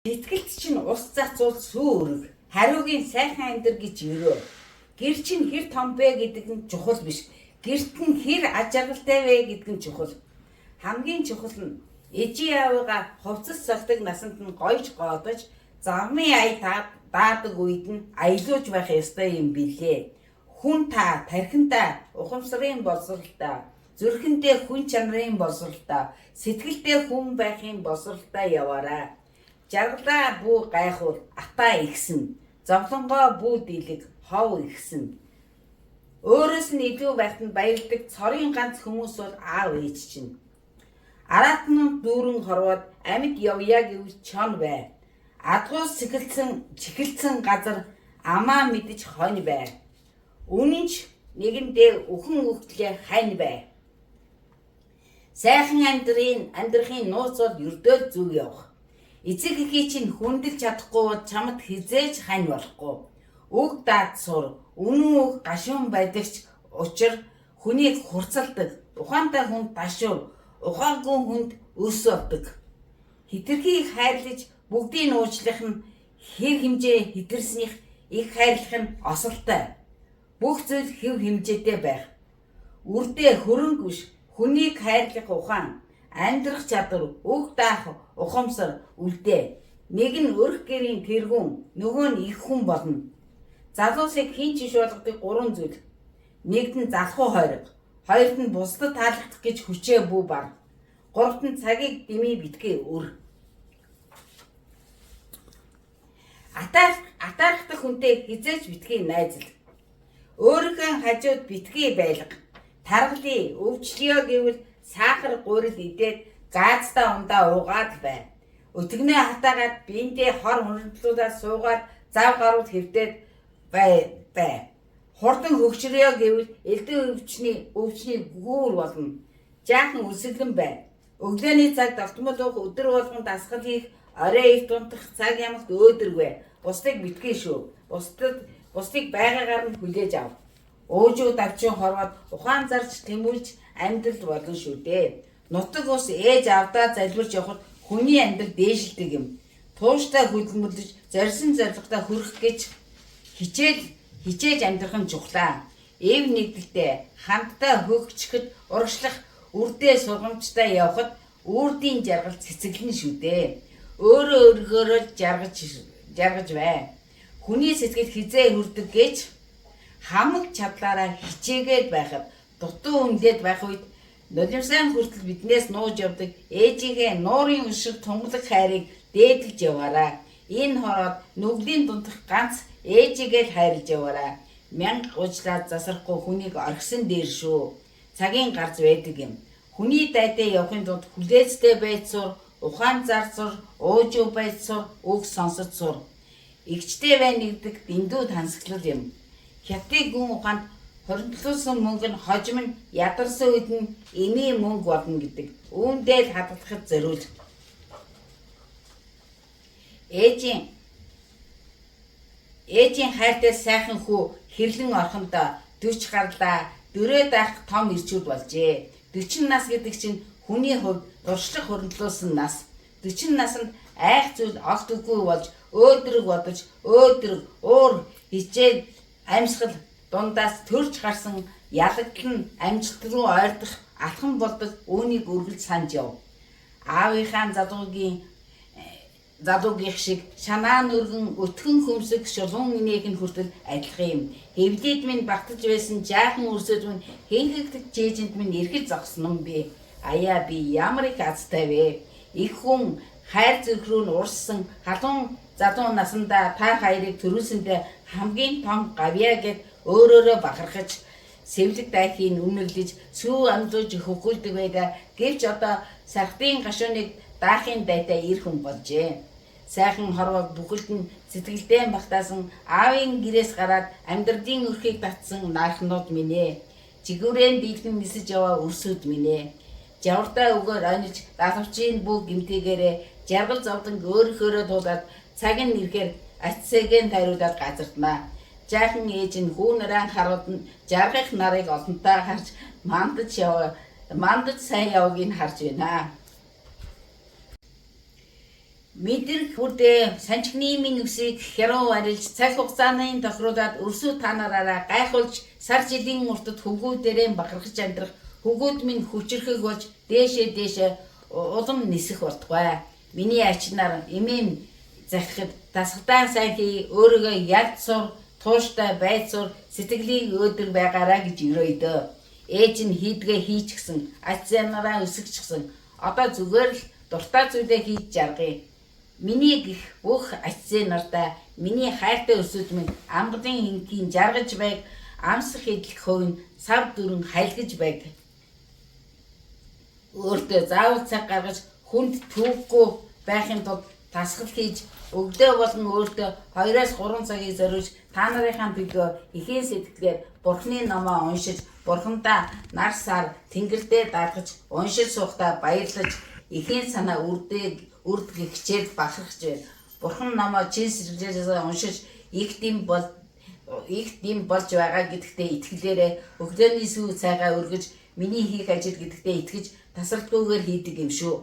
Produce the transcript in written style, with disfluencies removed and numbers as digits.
Сэтгэлд чинь ус зацуул сүүрэг. Хариугийн сайхан амьдр гэж өрөө. Гэр чинь хэр том бэ гэдэг нь чухал биш. Гэрт нь хэр аж аргалтай вэ гэдэг нь чухал. Хамгийн чухал нь ээжийн аавыгаа хувцас согтог насанд нь гоёж гоодож замын ая даадаг үед нь аялуулж байх ёстой юм билээ. Хүн та тархиндаа ухамсарын боловсралтай, зүрхэндээ хүн чанарын боловсралтай, сэтгэлдээ хүн байхын боловсралтай яваарай. Жаргалаа бүү гайхуул атаа ихсэн, зовлонгоо бүү дийлэг хов ихсэн. Өөрөөс нь илүү байхад баярдаг цорын ганц хүмүүс бол аав ээж чинь. Аратнууд дүүрэн хорвоод амьд явъя гэвэл чон бай. Адгуус чихэлцэн газар амаа мэдэж хонь бай. Үнэнч нэгэндээ үхэн үхтлээ хань бай. Сайхан амьдрахын нууц бол ердөөл зүг явах. Эцэг эхий чинь хүндэлж чадахгүй бол чамд хизээж хань болохгүй. Үг даад сур, үнэн үг гашуун байдагч учир хүнийг хурцалдаг. Ухаантай хүнд дашуур, ухаангүй хүнд өс болдог. Хитрхийг хайрлаж бүгдийг уучлах нь хэр хэмжээ хитэрснийх их хайрлах нь осолтой. Бүх зүйл хэв хэмжээтэй байх. Үрдээ хөрөнгө биш, хүнийг хайрлах ухаан, амьдрах чадвар, үг даах ухамсар үлдээ. Нэг нь өрх гэрийн тэргүүн, нөгөө нь их хүн болно. Залуусыг хийн чиш болгодог 3 зүйл. Нэгд нь залхуу хойрог, хоёрд нь бусдад таалагдах гэж хүчээ бүү бар. Гуравт нь цагийг дэмий битгий өр. Атаархдаг хүнтэй хизээж битгий найзал. Өөрийнхөө хажууд битгий байлга. Таргалыг өвчлөё гэвэл сахар гурил идээд газтаа ундаа уугаад бай. Өтгнээ хатаагаад биендээ хор хөндлүүлээд суугаад зав гарууд хэвдээд бай. Хурдан хөгшрөё гэвэл элдэн өвчний гүүр болно. Жаахан үсгэлэн бай. Өглөөний цагт автомат уух, өдөр болгон дасгал хийх, орой их тунтах цаг ямагт өөдрөгвэ. Бусдыг битгий шүү. Бусдыг байгаагаар нь хүлээж ав. Уужууд авчин хорвоод ухаан зарж тэмүүлж амьдрал болно шүү дээ. Нутаг ус ээж авдаа залбирч явахад хүний амьдрал дээшилдэг юм. Тууштай хөдөлмөрлөж, зорьсон зорилготой хүрэх гэж хичээж амьдрах нь чухлаа. Эв нэгдэлтэй, хамтдаа хөгжихэд, урагшлах, үрдээ сургамжтай явхад үрдийн жаргал цэцэглэн шүү дээ. Өөрөө өөргөөрөө жаргаж бай. Хүний сэтгэл хизээ хүрдэг гэж хамаг чадлаараа хичээгээд байхад, дутуу өмдөд байх үед нулимсaan хүртэл биднээс нууж явдаг ээжийнхээ нуурын өшиг тунгалаг хайрыг дээдлж яваарай. Энэ хороод нүглийн дундах ганц ээжигээ л хайрлж яваарай. Мянга уучлаад засрахгүй хүнийг орхисон дээр шүү. Цагийн гарц байдаг юм. Хүний дайдаа явахын тулд хүлээцтэй байж сур, ухаан зарж сур, уужуу байж сур, үг сонсож сур. Игчтэй байна гэдэг дэндүү тансаглал юм. Хятадын гүн ухаанд хоригдлуулсан мөнгө нь хожим нь ядарсан үед нь эмээ мөнгө болно гэдэг. Үүндээ л хадгалахад зориул. Ээжийн хайртай сайхан хүү хэрлэн орхондоо 40 гарлаа, дөрөө даах том ирчүүд болжээ. 40 нас гэдэг чинь хүний хувьд дуршлах хоригдлуулсан нас. 40 наснд айх зүйл огт үгүй болж өөдрөг бодож, уур хичээл амьсгал дундаас төрж гарсан ялагдал нь амжилт руу ойрдох алхам болдог. Үүнийг үргэлж санаж яв. Аавынхаа залуугийнх шиг шанаа нүргэн өтгөн хөмсөг шулуун инээхэн хүртэл адилхан юм. Хэвлээд минь багтаж байсан жаахан өрсөд минь хэнхэгдэж жээжэнд минь эргэж зогсон юм би. Аяа би ямар их азтай вэ? Их хүн хайр зүрх рүү нь урссан халуун залуу насандаа та хоёрыг төрүүлсэндээ хамгийн том гавьяа гэд өөрөөрөө бахархаж сэвлэг дайхийг үнэрлэж сүү амжуулж хөвгүүлдэг байгаа. Гэвч одоо сархтын гашууныг даахын дайтай ир хүн болжээ. Сайхан хорвоо бүхэлд нь сэтгэлдээ багтаасан аавын гэрээс гараад амьдралын өрхийг татсан нархнууд минь ээ. Жигүүрэн дийлхэн нисэж яваа өрсөд минь ээ. Жавартай өгөөр ониж далавчийн бүх гимтэгээрээ жаргал зовлон өөрөөрөө дуулаад цаг нь ирэхээр ацсэгийн тариулаад газарднаа. Жаахан ээж нь хүү нараа харууд нь жаргах нарыг олонтаа харж мандаж сайн явгийг харж байна. Мэдрэг хүрдээ санчгны минь үсийг хяруу арилж цаг хугацааны тохируулаад өрсөв та нараараа гайхуулж сар жилийн уртад хөвгүүдээрээ бахархаж амьдрах хөвгүүд минь хүчрхэг болж дээшээ улам нисэх болтугай. Миний ачнаар эмэм захихад дасгалтай сайн хий өөрийгөө ялд сур тууштай байцур сэтгэлийн өөдөр байгаараа гэж өрөөйдөө. Ээж нь хийдгээ хийчихсэн ач зэнараа өсгчихсэн. Одоо зүгээр л дуртай зүйлээ хийж жаргая. Миний гих бүх ачзээ нартаа миний хайртай өсвөд минь амгалын хингийн жаргаж байг амсах идэлх хувь сав дүрэн хайлгаж байг. Өөртөө заавал цаг гаргаж хүнд түүхгүй байхын тулд тасгал хийж өглөө болон өөртөө 2-3 цагийг зориулж та нарынхаа төлөө ихэн сэтгэлээр Бурхны номоо уншиж Бурхандаа нар сар тэнгэрдээ даатгаж уншиж суухдаа баярлаж ихэн санаа үрдэг хичээл бахархж байна. Бурхан номоо чин сэтгэлээрээ уншиж их дэм болж байгаа гэдэгтээ итгэлээрээ өглөөний сүү цайгаа өргөж миний хийх ажил гэдэгтээ итгэж тасралтгүйгээр хийдэг юм шүү.